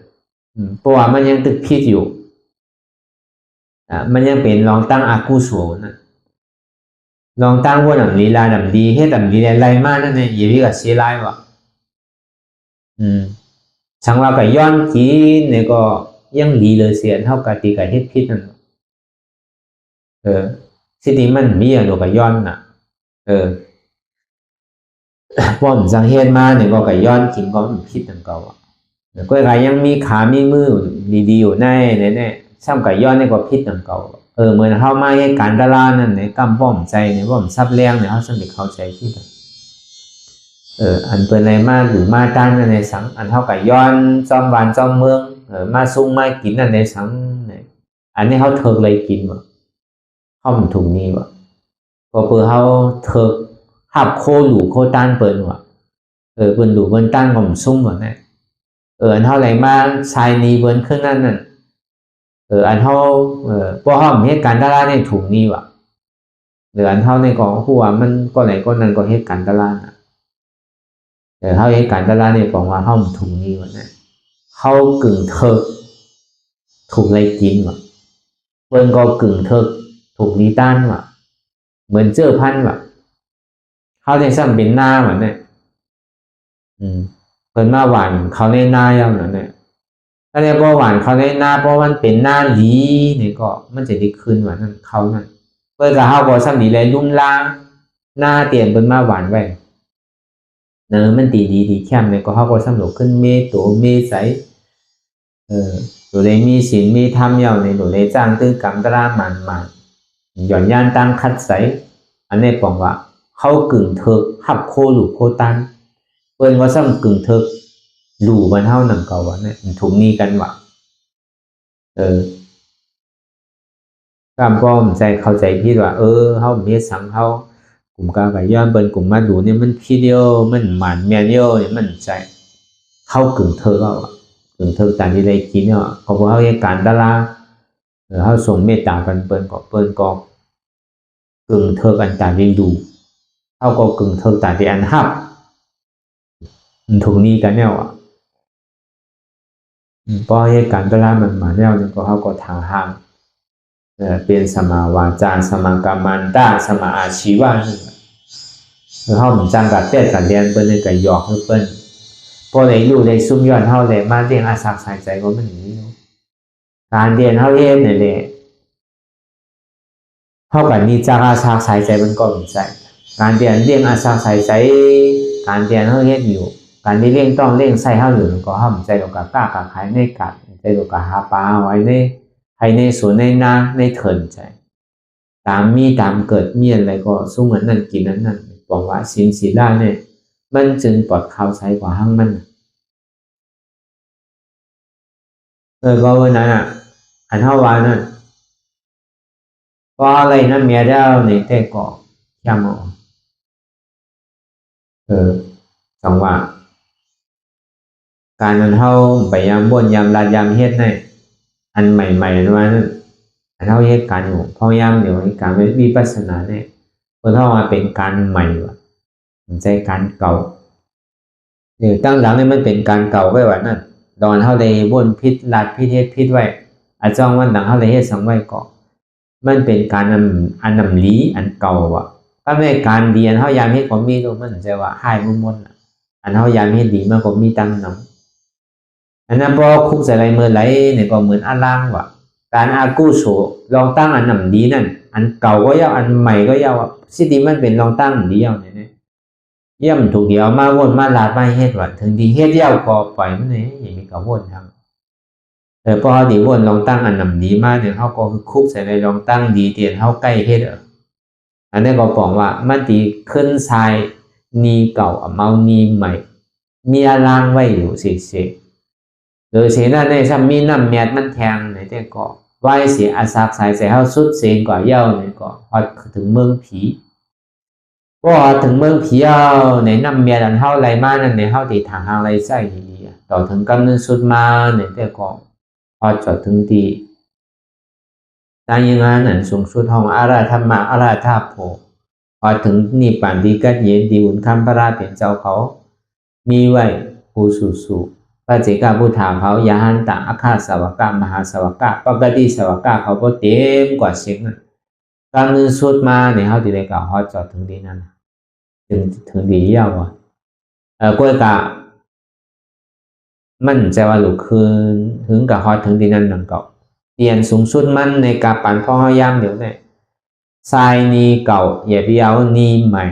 เพราะว่ามันยังตึกพิษอยู่มันยังเป็นลองตั้งอากุศลนะลองตั้งว่าหนังลีลาหนังดีให้หนังดีอะไรมากนั่นเองอย่าไปกับเสียไรวะช่างว่ากับย้อนกินเนี่ยก็ยังดีเลยเสียเท่ากับตีกับเฮ็ดพิษนั่นสิ่งนี้มันมีอย่างกับย้อนน่ะป้อมสังเฮ็ดมาเนี่ยก็กับย้อนกินก็มันพิษนั่นก็ว่ะก็อะไรยังมีขามีมือดีๆอยู่ในเนี่ยซ้ำกับย้อนเนี่ยก็พิษนั่นก็เหมือนเข้ามาให้การตลาดนั่นเนี่ยกำป้อมใจเนี่ยป้อมซับแรงเนี่ยเขาสำเร็จเข้าใจที่อันเป็นอะไรมาหรือมาตั้งในสังอันเท่ากับย้อนจอมวันจอมเมืองมาซุ่มมากินนั่นในสังเนี่ยอันนี้เขาเถิกเลยกินวะเขามันถุงนี้วะพอเปิดเขาเถิกหับโคหลูโคต้านเปิดวะเปิดหลูเปิดตั้งก็มันซุ่มวะเนี่ยอันเท่าไรมาชายนี้เปิดขึ้นนั่นน่ะอันเท่าพวกเขาเหตุการณ์ตลาดในถุงนี้วะหรืออันเท่าในกองหัวมันก็ไหนก็นั่นก็เหตุการณ์ตลาดเขาเหตุการณ์ตลาดในกองว่าเขาถุงนี้วะเนี่ยเขากึ่งเถิกถูกอะไรกินวะเปิ้นก็กึ่งเถิกถูกนี้ต้านวะเหมือนเจอพันวะเขาในซ้ำเป็นหน้าเหมือนเนี่ยเปิ้นมาหวานเขาในหน้าอย่างนั้นเนี่ยถ้าเนี่ยพอหวานเขาในหน้าเพราะมันเป็นหน้าหลีเนี่ยก็มันจะได้คืนว่านั่นเขานั่นเปิ้นกับเขาก็ซ้ำดีเลยลุ่มล้างหน้าเตียนเปิ้นมาหวานไว้มันดีแค่เนี่ยก็เขาก็ซ้ำหลบขึ้นเมตัวเมใสตัวเลยมีศีลมีธรรมยาวในตัวเลยจ้างตื้อกรรมตรามันหย่อนย่านตั้งคัดใสอันนี้บอกว่าเขากึ่งเถิกหับโคหลูโคตันเปิ้นว่าซ้ำกึ่งเถิกหลูมันเท่าหนังเก่าวะเนี่ยถุงนี้กันวะกามป้อมใจเข้าใจพี่ว่าเขาเมียสังเขากลุ่มกาไก่ย้อนเปิ้นกลุ่มมาดูเนี่ยมันพี่เดียวมันหมันแมนเดียวเนี่ยมันใจเข้ากึ่งเถิกเอาถึงเธอการที่ได้กินเนี่ยเขาบอกเขาให้การตลาดเขาส่งเมตตากันเปิ้นก็กึ่งเธอกันตาดีดูเขาก็กึ่งเธอตาดีอันหับถุงนี้กันเนี่ยว่ะพอให้การตลาดมันมาเนี่ยก็เขาก็ทางห้างเป็นสมาวาจาสมากรรมันตาสมาอาชีวะเขาเหมือนจังกับเต้กันเรียนเปิ้นเลยกับหยอกเปิ้นพอได้รู้ได้ซุ่มย้อนเท่าเลยมาเรียนอาศักสายใจก็มันอย่างนี้การเรียนเท่าเองเนี่ยเลยเท่ากับนี่จากอาศักสายใจมันก็มีใจการเรียนอาศักสายใจการเรียนเท่าเองอยู่การที่เรียนต้องเรียนใส่เท่าอยู่ก็ห้ามใจเรากับกล้ากับขายในกัดใจเรากับหาปลาไว้ในภายในสวนในนาในเถินใจตามมีตามเกิดเมียนอะไรก็สู้เหมือนนั่นกินนั่นบอกว่าสินสีได้เนี่ยมันจึงปลอดข่าวใช้กว่าห้างมันก็วันนั้นอันเท่าวานั่นก็อะไรนั่นเมียเจ้าในแต่ก่อย้ำเอาจังว่าการนั้นเท่าไปยามบ่นยามลาดยามเฮ็ดในอันใหม่ๆนั่นว่านั่นอันเท่าเฮ็ดการอยู่พอยามเดี๋ยวการวิปัสสนาเนี่ยเพื่อเข้ามาเป็นการใหม่ว่ะมันใจการเก่าตั้งหลังนี่มันเป็นการเก่าไว้ว่านั่นดอนเท่าใดบ่นพิษลาดพิษเฮ็ดพิษไว้อาจองวันหลังเท่าใดเฮ็ดสังไว้ก่อ มันเป็นการอันนำลีอันเก่าอ่ะก็ไม่การเรียนเขายามให้ผมมีตัวมันจะว่าให้มุ่งมั่นอันเขายามให้ดีมากกว่ามีตั้งน้ำอันนั้นพอคุกใส่ไรเมื่อไรเนี่ยก็เหมือนอันล่างว่ะการอากูโฉลองตั้งอันนำดีนั่นอันเก่าก็ยาวอันใหม่ก็ยาวสิดีมันเป็นลองตั้งดียาวเนี่ยเยี่ยมถูกเดียวมาวนมาลาดมาเฮ็ดว่าถึงดีเฮ็ดยาวก็ปล่อยมันเนี่ยอย่างนี้ก็วนทำพอดีวนลองตั้งอันนำดีมากเนี่ยเขาก็คือคุกใส่ในลองตั้งดีเตียนเขาใกล้เฮ็ดอันนี้ก็บอกว่ามันตีขึ้นชายนีเก่าเมานีใหม่มีอารางไว้อยู่สิโดยเสียนั่นในซ้ำมีน้ำเมียดมันแทงในแต่ก็ไหวเสียอาสาสายใส่เขาสุดเสียงกว่าเย้าเนี่ยก็พอถึงเมืองผีก็ถึงเมืองผีเอาในน้ำเมียดอันเท่าไรมานั่นในเท่าตีทางอะไรใส่ดีต่อถึงกำเนิดสุดมาเนี่ยแต่ก็พอจอดถึงตีตายงานนั้นสูงสุดห้องอาราธรรมะอาราธาโพพอถึงนิพพานดีกัดเย็นดีอุ่นคำพระราเป็นเจ้าเขามีไว้ผู้สุพระเจ้าผู้ถามเขายาหันตะอาคาสวากามหาสวากาปกติสวากาเขาก็เต็มกว่าเสียงการเงินสุดมาเนี่ยเขาจะได้กล่าวเขาจอดถึงดีนั้นถึงดียาวกล้วยกะมันจะว่าลุกคืนถึงกับฮอดถึงดีนั้นหนังเก่าเรียนสูงสุดมันในการปั่นพ่อยามเดี๋ยวเนี่ยทรายนีเก่าอย่าไปเอานีใหม่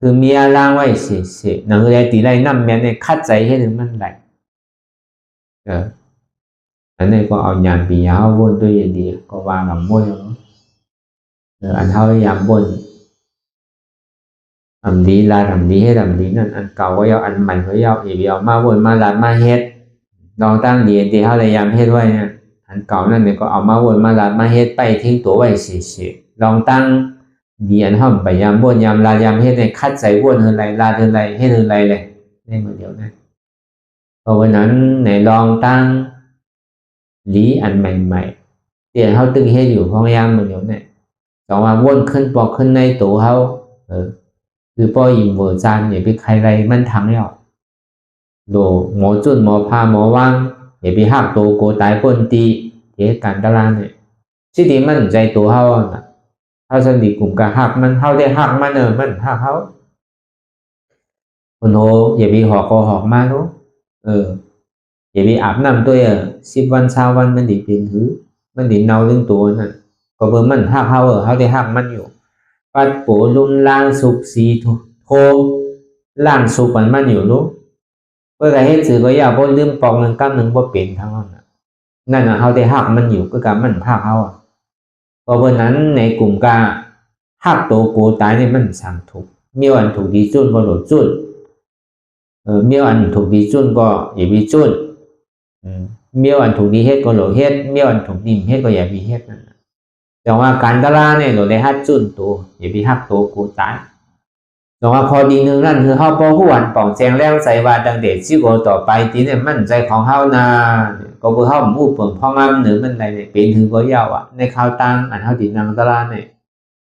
คือมีอารางไว้เสียหนังเลยตีไรน้ำแม่เนี่ยคัดใจให้ถึงมันไหลอันนี้ก็เอาหยานปียาววนด้วยดีก็วางกับม้วนอันเท่ายามบนทำดีลาทำดีให้ทำดีนั่นอันเก่าก็ยาวอันใหม่ก็ยาวอย่าไปเอามาวนมาลามาเฮ็ดลองตั้งดีเท่าไรยามเฮ็ดไว้เนี่ยอันเก่านั่นเนี่ยก็เอามาวนมาลามาเฮ็ดไปทิ้งตัวไว้เสียลองตั้งดีอันห้อมไปยามวนยามลายามเฮ็ดในคัดใส่วนเท่าไรลาเท่าไรเฮ็ดเท่าไรเลยนี่เหมือนเดียวนะเพราะวันนั้นในลองตั้งลีอันใหม่ๆเดี๋ยวเขาตึงเฮ็ดอยู่ห้องยามเหมือนเดียวเนี่ยสองว่าวนขึ้นปอกขึ้นในตัวเขาคือป้อยิมเวอร์จานอย่าไปใครไรมันทั้งแล้วโดหมอจุนหมอพาหมอว่างอย่าไปหักตัวโกตายป้นตีเดี๋ยวการตลาดเนี่ยสิ่งที่มันใจตัวเขาเขาสนิทกลุ่มกับหักมันเขาได้หักมันมันหักเขาคนโหอย่าไปหอกคอหอกมาเนาะอย่าไปอาบน้ำตัว10 วัน20 วันมันดิเป็นหือมันดิเน่าเรื่องตัวนั่นก็เบิ่งมันหักเขาเขาได้หักมันอยู่ปัดโผลุนล่างสุกสีโทล่างสุกมันอยู่รู้เพื่อให้สื่อก็อยากบ่ลืมปองหนึ่งกำหนึ่งบ่เป็นทั้งนั้นนั่นเขาได้หักมันอยู่ก็การมันหักเขาเพราะวันนั้นในกลุ่มกาหักตัวกูตายนี่มันสั่งถูกเมื่อวันถูกดีจุนก็หลุดจุนเมื่อวันถูกดีจุนก็อย่ามีจุนเมื่อวันถูกดีเฮ็ดก็หลุดเฮ็ดเมื่อวันถูกดีเฮ็ดก็อย่ามีเฮ็ดนั่นแต่ว่าการตลาดเนี่ยเราได้หักจุนตัวอย่าไปหักตัวกูตายแต่ว่าพอดีนึงนั่นคือเขาพอผู้วันป่องแจงแล้วใส่ว่าดังเด็ดชิโกต่อไปทีเนี่ยมั่นใจของเขานาก็คือเขาผู้เปิดพ่องามหรือมันอะไรเนี่ยเป็นถือก็ยาวในข่าวตั้งอันเขาติดนังตลาดเนี่ย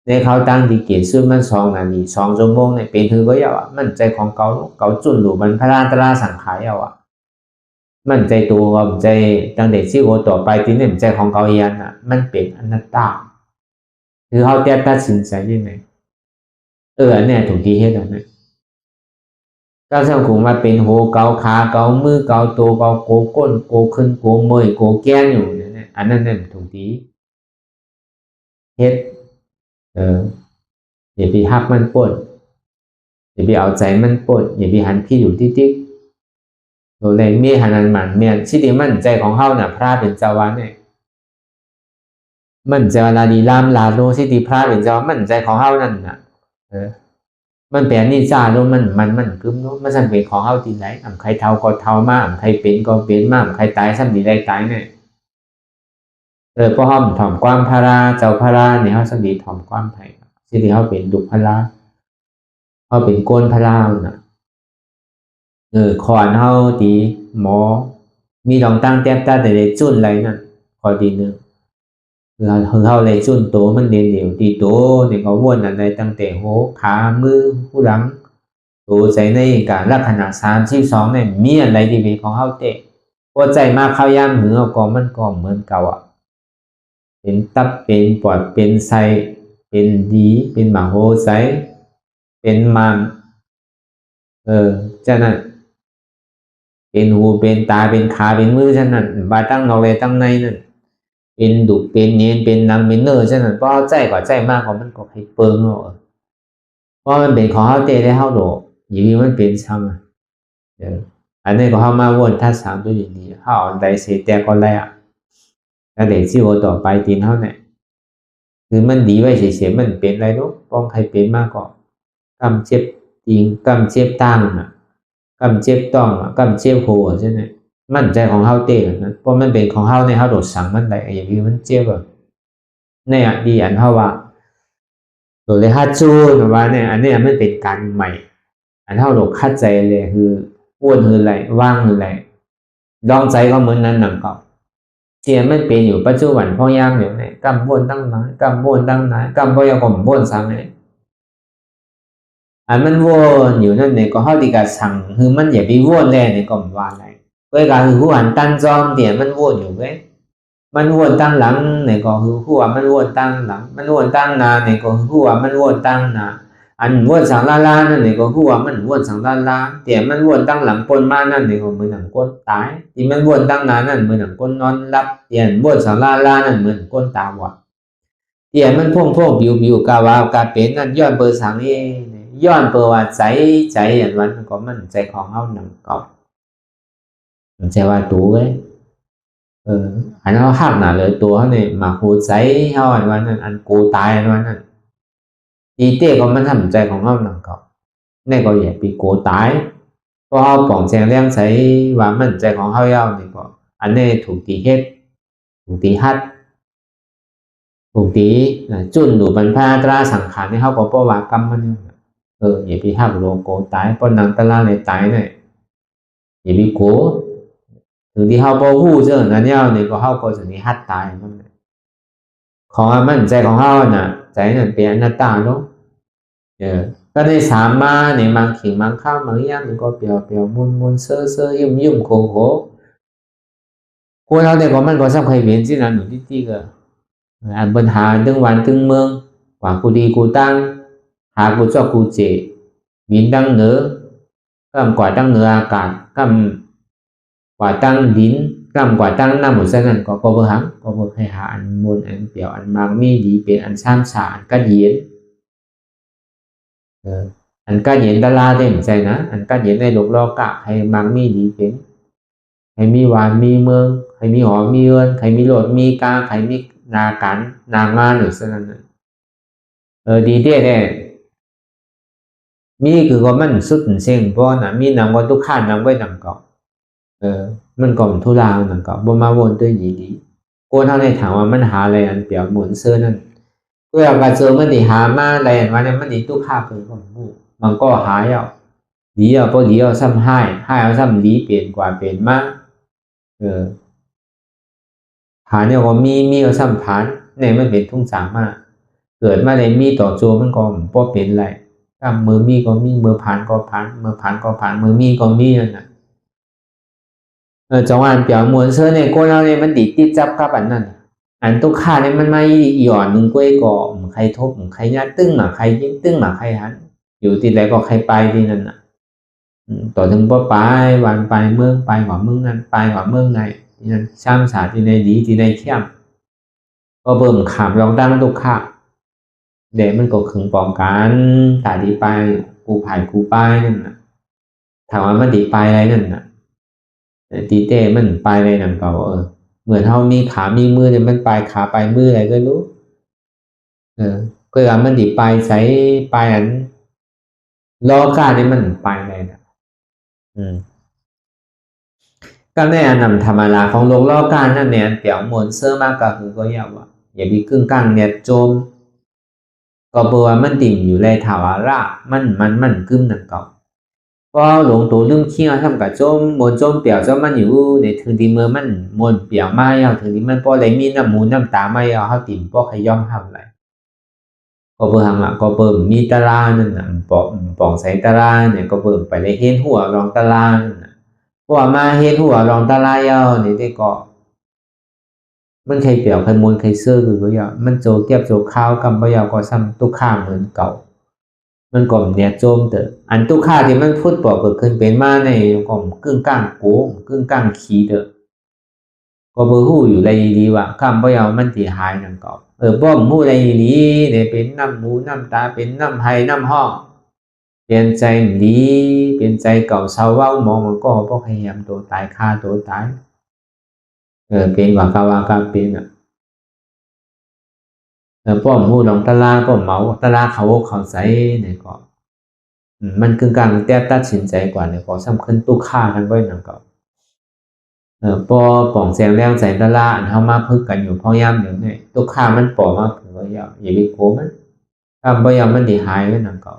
ในข่าวตั้งที่เกียรติซึ่งมัน2 นาที2 ชั่วโมงเนี่ยเป็นถือก็ยาวมั่นใจของเขาจุนหรือมันพลาดตลาดสังขายเอามั่นใจตัวใจดังเด็ดชิโกต่อไปทีเนี่ยใจของเขาเองมันเป็นอนัตตาคือเขาแต่ตัดสินใจยังไงเนี่ยถูกดีเฮ็ดเนี่ยเจ้าสังคมมาเป็นโหเกาขาเกามือเกาตัวเกาโกก้นโกขึ้นโกเมยโกแก้นอยู่เนี่ยอันนั้นเนี่ยถูกดีเฮ็ดอย่าไปหักมันปดอย่าไปเอาใจมันปดอย่าไปหันพี่อยู่ติ๊กโดยเลยมีหันมันเมียนชิดิมันใจของเฮาน่ะพระเป็นเจ้าวาเนี่ยมันใจลาดีลามลาโลชิดิพระเป็นเจ้ามันใจของเฮานั่นน่ะมันเป็นนิจาโลมันกึมโลมันสั่นเป็นของเฮาที่ไหนใครเท่าก็เท่ามาใครเป็นก็เป็นมาใครตายสั่นดีได้ตายเนี่ยพอห้อมถ่อมความพาราเจ้าพาราเนี่ยเฮาสั่นดีถ่อมความไผสิที่เฮาเป็นดุพาราเฮาเป็นโกนพาราน่ะขอนเฮาตีหมอมีดองตั้งแต้มตาแต่ได้จุนอะไรนั่นพอดีนึงเขาเลยจุนโตมันเดียวตีโตเนี่ยเขาวนอะไรตั้งแต่โหขามือผู้หลังตัวใจในการลักษณะ32เนี่ยมีอะไรดีๆของเขาเตะพอใจมาเข้าย่ำหือเอากองมันก็เหมือนเก่า เป็นตับเป็นปอดเป็นไส้เป็นดีเป็นหมาโหไสเป็นมามฉะนั้นเป็นหูเป็นตาเป็นขาเป็นมือฉะนั้นบาตั้งนอกเลยตั้งในนั่นเป็นดุเป็นเนียนเป็นนางเป็นเนอฉะนั้นเพราะใจกว่าใจมากกว่ามันก็ให้เปิงเอาเพราะมันเป็นของเขาเตะได้เขาโดอย่างนี้มันเป็นซ้ำอันนี้ก็เขามาวนท่าสามตัวอย่างนี้เขาอันใดเสียแต่ก็แล้วแล้วเด็กที่โอต่อไปตีนเขาเนี่ยคือมันดีไว้เฉยๆมันเป็นอะไรรู้ป้องใครเป็นมากก็กำเจ็บตีงกำเจ็บตั้งอ่ะกำเจ็บต้องอ่ะกำเจ็บหัวใช่ไหมมั่นใจของเขาเตะนะเพราะมันเป็นของเขาในเขาโดดสั่งมันได้อย่างนี้มันเจ็บแบบเนี่ยดีอันเขาว่าโดดเลยฮัตจูนว่าเนี่ยอันนี้มันเป็นการใหม่อันเขาโดดคัดใจเลยคืออ้วนคืออะไรว่างคืออะไรดองใจก็เหมือนนั้นหนังเก่าเจียมันเป็นอยู่ปัจจุบันพ่อยามอยู่เนี่ยกำบ้วนตั้งไหนกำบ้วนตั้งไหนกำพ่อยามก็บ้วนซ้ำเนี่ยอันมันวนอยู่นั่นเนี่ยก็เขาดีกับสั่งคือมันอย่าไปวนแรงเนี่ยก็ว่าอะไรเวลาคือผู้อ่านตั้งจอมเนี่ยมันวนอยู่เว้ยมันวนตั้งหลังเนี่ยก็คือผู้อ่านมันวนตั้งหลังมันวนตั้งนาเนี่ยก็คือผู้อ่านมันวนตั้งนาอันวนสั่งลานั่นเนี่ยก็ผู้อ่านมันวนสั่งลาแต่มันวนตั้งหลังปนมานั่นเนี่ยก็เหมือนหนังก้นตายที่มันวนตั้งนานั่นเหมือนหนังก้นนอนรับเตียนวนสั่งลานั่นเหมือนก้นตาบอดเตียนมันพ่งบิวกาวากาเป็นนั่นย้อนเบอร์สั่งนี่ย้อนเปิดว่าใจอย่างวันก็มันใจของเขาหนังก็มันใจว่าตัวเว้ยอันเขาหักหนาเลยตัวเขาเนี่ยมาหูใจเขาอันวันนั้นอันกูตายอันวันนั้นอีเต้ก็มันทำใจของเขาหนังก็นี่ก็อย่าไปกูตายเพราะเขาปองแจงเรื่องใช้ว่ามันใจของเขาเย้านี่ก็อันนี้ถูกตีเฮ็ดถูกตีฮัดถูกตีจุนหนูบรรพาตราสังขารนี่เขาก็เพราะว่ากรรมมันอย่าไปหักโลโก้ตายเพราะนังตะลาเลยตายเนี่ยอย่าไปโก้ถึงที่เขาบอกหู้เจ้านั่นเนี่ยเนี่ยก็เขาก็จะมีหัดตายมันของมันใจของเขาน่ะใจนั่นเป็นอนัตตาเนาะก็ได้สามมาเนี่ยบางขิงบางข้าวบางอย่างมันก็เปลี่ยวมุนเซ่อยุ่มโคคนเราเนี่ยก็มันก็สักใครเห็นสินะหนูที่ก็อันปัญหาตึงวันตึงเมืองกว่ากูดีกูตั้งหากูจอกกูเจบินดังเหนือกำกว่าตั้งเหนืออากาศกำกว่าตั้งดินกำกว่าตั้งน้ำหมดเส้นนั้นก็เบอร์หังก็เบอร์ให้หาอันมนอันเปียวอันบางมีดีเป็นอันซ้ำสาอันกัดเย็นอันกัดเย็นดาราได้เหมือนใจนะอันกัดเย็นในโลกโลกะให้บางมีดีเป็นให้มีหวานมีเมืองให้มีหอมมีเอิญให้มีโหลดมีกาให้มีนาการนางานหรือเส้นนั้นดีเด้เนี่ยมีคือก็มันสุดเสียงเพราะนะมีนำว่าทุกข้านำไว้นำเก่ามันก็ทุลาหนังเก่าบ่มาวนด้วยดีโกนเท่าในถามว่ามันหาอะไรอันเปียวหมุนเสื้อนั่นก็อยากกระเจอมันดีหามาอะไรอันว่าเนี่ยมันดีทุกข้าเพิ่นก็มันก็หายเอาดีเอาพอดีเอาซ้ำให้เอาซ้ำดีเปลี่ยนกว่าเปลี่ยนมากผานเนี่ยก็มีเอาซ้ำผานเนี่ยมันเป็นทุ่งสามารถเกิดมาในมีต่อโจมันก็บ่เป็นไรถ้ามือมีก็มีมือผ่านก็ผ่านมือผ่านก็ผ่านมือมีก็มีนั่นน่ะtrong anh biểu muốn sơ này cô nào nàyมันติดจับกับอันนั้นอันตุกขาเนี่ยมันไม่หย่อนหนึ่งกล้วยก่อใครทบใครยัดตึ้งมาใครยิงตึ้งมาใครหันอยู่ที่ไหนก็ใครไปที่นั่นน่ะต่อถึงพอไปวันไปเมืองไปกว่าเมืองนั้นไปกว่าเมืองไหนที่นั่นช่างสาที่ในดีที่ในเข้มก็เบิ่มขามลองตั้งตุกขาเดี๋ยวมันก็ขึงปองกันตาดีไปกูผ่านกูไปนั่นน่ะถามว่ามันดีไปอะไรนั่นน่ะตีเต้มันปลายในหนังเก่าเหมือนเขามีขามีมือเนี่ยมันปลายขาปลายมืออะไรก็รู้ก็ว่ามันดิปลายใช้ปลายอันล้อกาเนี่ยมันปลายในนะก็ในอันนำธรรมดาของโลกล้อกานั่นเนี่ยเปี่ยวมวลเสื้อมากก็คือก็อยากว่าอย่ามีครึ่งกลางเนี่ยโจมก็เบอร์ว่ามันติ่มอยู่ในถาวระมันกึ้มหนังเก่าพอหลวงตัวลืมเขี้ยวทำกับโจมมนโจมเปี่ยวโจมมันอยู่ในถึงที่เมื่อมันมนเปี่ยวไม่เอาถึงที่มันพออะไรมีน้ำมูน้ำตาไม่เอาเขาติ่มพอขย่อมทำอะไรก็เบิ่งละก็เบิ่งมีตารางนั่นน่ะปองใส่ตารางเนี่ยก็เบิ่งไปเลยเห็นหัวรองตารางนั่นน่ะพอมาเห็นหัวรองตารางเอาเนี่ยได้ก็ มันใครเปลี่ยวใครมวลใครเสื้อคือก็ยามันโจเก็บโจข้าวกำปะยาก็ซ้ำตุกข้าเหมือนเก่ามันก่อมเนี่ยโจมเตออันตุกข้าที่มันพูดบอกเกิดขึ้นเป็นมาในก่อมกึ่งก้างโกงกึ่งก้างขี้เตอก็บ่ฮู้อยู่ไรดีว่าคำปะยามันสิหายนั่นก็บ่ฮู้ไรดีเนี่ยเป็นน้ำหูน้ำตาเป็นน้ำไห้น้ำห้องเปลี่ยนใจดีเปลี่ยนใจเก่าเศร้าเว้ามองมันก็บ่พยายามตัวตายฆ่าตัวตายเป็นว่ากาวาเป็นป้อมหูหลงตะลาป้อมเมาตะลาเขาใส่เนี่ยก็มันคือกลางแต่ตัดสินใจกว่าเนี่ยก็สำคัญตู้ค่ากันไว้นั่นก็ปอป่องแสงแรงใส่ตะลาอันเฮามาพึกกันอยู่พอยามเดี๋ยวนี้ตู้ค่ามันปอมาถึงว่าอย่าไปโกมันบ่ยอมมันสิหายไว้นั่นก็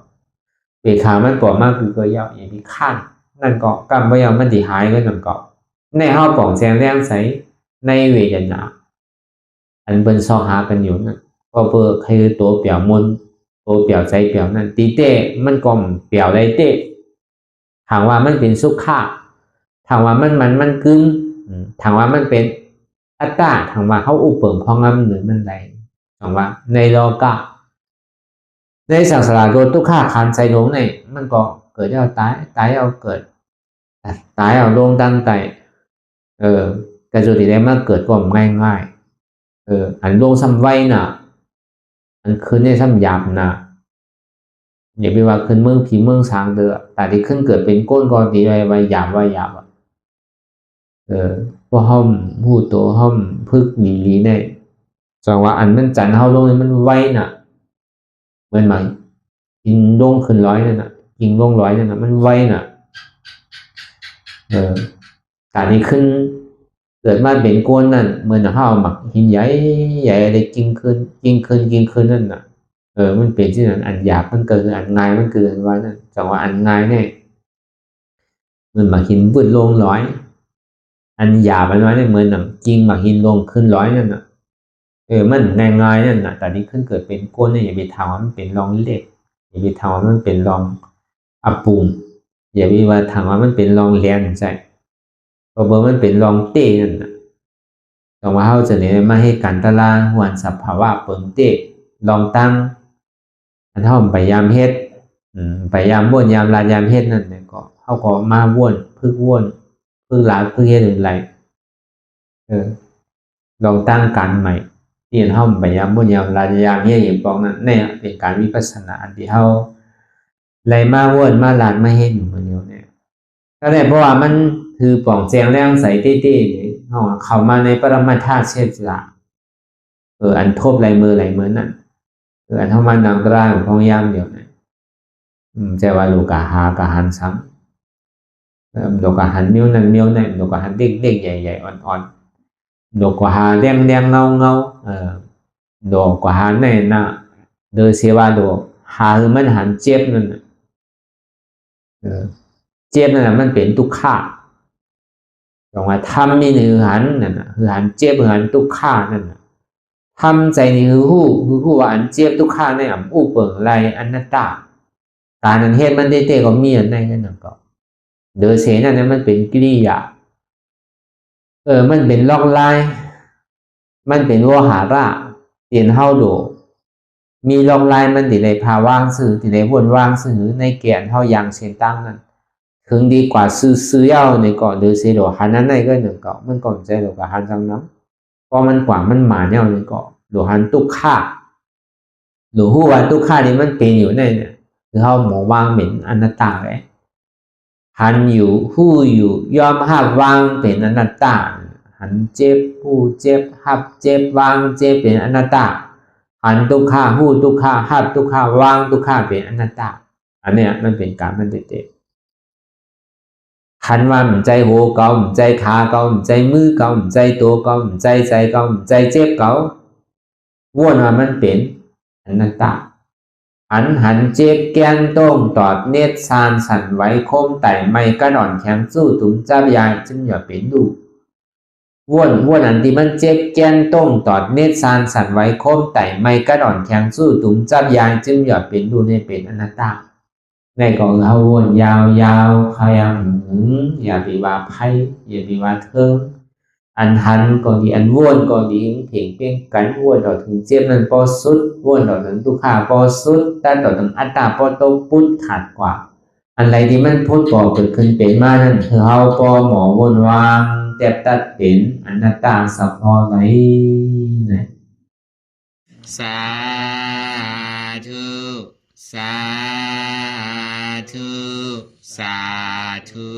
เปขามันปอมาคือก็อย่าไปค้านนั่นก็กำบ่ยอมมันสิหายไว้นั่นก็ในเฮาป่องแสงแรงใสในเวทนาอันเปิ้นซอกหากันอยู่นั่นก็เพื่อคือตัวเปี่ยวมนตัวเปี่ยวใจเปี่ยวนั่นตีเต้มันก็เปี่ยวไรเต้ถามว่ามันเป็นสุขะถามว่ามันกึ่งถามว่ามันเป็นอัตตาถามว่าเขาอุปเปิงพองำหรือมันไรถามว่าในโลกะในศาสนาโดยทุกข้าคันใจลงเนี่ยมันก็เกิดเอาตายเอาเกิดตายเอาลงตั้งแต่กระจุติได้มาเกิดก็ง่ายอันลงซ้ำไว้น่ะอันขึ้นในซ้ำหยาบนะอย่าไปว่าขึ้นเมืองผีเมืองสางเด้อแต่ที่ขึ้นเกิดเป็นก้นก่อนตีไว้หยาบอ่ะเพราะห้อมพูดตัวห้อมพึกหลีเนี่ยจังว่าอันมันจันเฮาลงมันไว้น่ะเหมือนไหมกินลงขึ้นร้อยนั่นน่ะกินลงร้อยนั่นน่ะมันไว้น่ะแต่นี้ขึ้นเกิดมาเป็นก้นนั่นเหมือนเฮาหมักหินใหญ่อะไรกินขึ้นนั่นน่ะมันเป็นที่นั้นอันหยาบมันเกิดอันง่ายมันเกิดว่านั่นจังว่าอันง่ายเนี่ยมันหมักหินวืดลงร้อยอันหยาบมันว่าเนี่ยเหมือนหนังจริงหมักหินลงขึ้นร้อยนั่นน่ะมันง่ายนั่นน่ะแต่นี้ขึ้นเกิดเป็นก้นเนี่ยอย่าไปทำว่ามันเป็นรองเล็กอย่าไปทำว่ามันเป็นรองอับปุ่มอย่าไปว่าทำว่ามันเป็นรองแรงใจเพราะมันเป็นรองเต้นั่นน่ะจังว่าเขาจะเนี่ยมาให้กันตะลาหวนสัพภาวะเปิงเต้ลองตั้งอันเท่าพยายามเฮ็ดพยายามว่นยามลายามเฮ็ดนั่นเนี่ยก็เขาก็มาว่นพึกหลาพึกเฮ็ดอะไรลองตั้งการใหม่ที่เท่าพยายามว่นยามลายามเฮ็ดอย่างบอกนั้นเนี่ยเป็นการวิปัสสนาอันที่เขาไล่มาว่นมาลานมาเฮ็ดอยู่เหมือนเดียวเนี่ยก็ได้เพราะว่ามันคือป่องแจงแรงใสเต้ๆเนี่ยเข้ามาในปรมาธาตุเชษฐะอันทบลายมือนั่นอันเท่ามันดังตราของพองยามเดียวเนี่ยใจว่าลูกาหันซ้ำลูกาหันเมียวนั่นลูกาหันเด็กใหญ่อ่อนลูกาแดงเงาลูกาหันเนี่ยนะโดยเสียว่าลูกหาคือมันหันเจ็บนั่นเจ็บนั่นมันเป็นทุกข์ตรงว่าทำนี่คือหันนั่นคือหันเจ็บหันทุกข์นั่นทำใจนี่คือผู้ว่าอันเจ็บทุกข์ในอุปเปิงไรอนัตตาการนั้นเหตุมันเต้ก็มีอันในนั่นก็โดยเสนั่นมันเป็นกิริยามันเป็นลอกลายมันเป็นวหาระเตียนเฮาโดมีลอกลายมันติในภาวะสื่อติในวนวางสื่อในแก่นเฮาอย่างเช่นตั้งนั้นถึงดีกว่าซื้อในก่อนโดยเสโดหันนั้นในก็หนึ่งก็มันก่อนใจโดกับหันจังน้ำเพราะมันกว่ามันหมาเนี่ยในก่อโดหันตุกข้าหรือผู้ว่าตุกข้านี่มันเป็นอยู่ในเนี่ยคือเขาหมอวางเหม็นอนัตตาเลยหันอยู่ผู้อยู่ยอมหับวางเป็นอนัตตาหันเจ็บผู้เจ็บหับเจ็บวางเจ็บเป็นอนัตตาหันทุกข้าผู้ทุกข้าหับทุกข้าวางทุกข้าเป็นอนัตตาอันเนี้ยมันเป็นการมันเด็ดหันว่ามันใจโหเก่ามันใจขาเก่ามันใจมือเก่ามันใจตัวเก่ามันใจเก่ามันใจเจ็บเก่าวนว่ามันเป็นอนัตตาหันเจ็บแกนต้งตอดเนตรซานสั่นไหวโคมไต่ไม่กระดอนแข็งสู้ถุงจับยายจึงอย่าเป็นดูวนอันที่มันเจ็บแกนต้งตอดเนตรซานสั่นไหวโคมไต่ไม่กระดอนแข็งสู้ถุงจับยายจึงอย่าเป็นดูในเป็นอนัตตาในก่อนเขาวนยาวขยันอย่าไปว่าไพ่อย่าไปว่าเทิง อันหันก็ดีอันวนก็ดีเพ่งเพ่งกันวนต่อถึงเจ็บนั้นพอสุดวนต่อถึงทุกขาพอสุดแต่ต่อถึงอัตตาพอตรงพุทธขาดกว่าอะไรที่มันพุทธก่อเกิดขึ้นเป็นมานั่นคือเฮาพอหมอวนวางแตบตัดเป็นอนัตตาสัพพอไหนนะสาธุสาธุสาธุ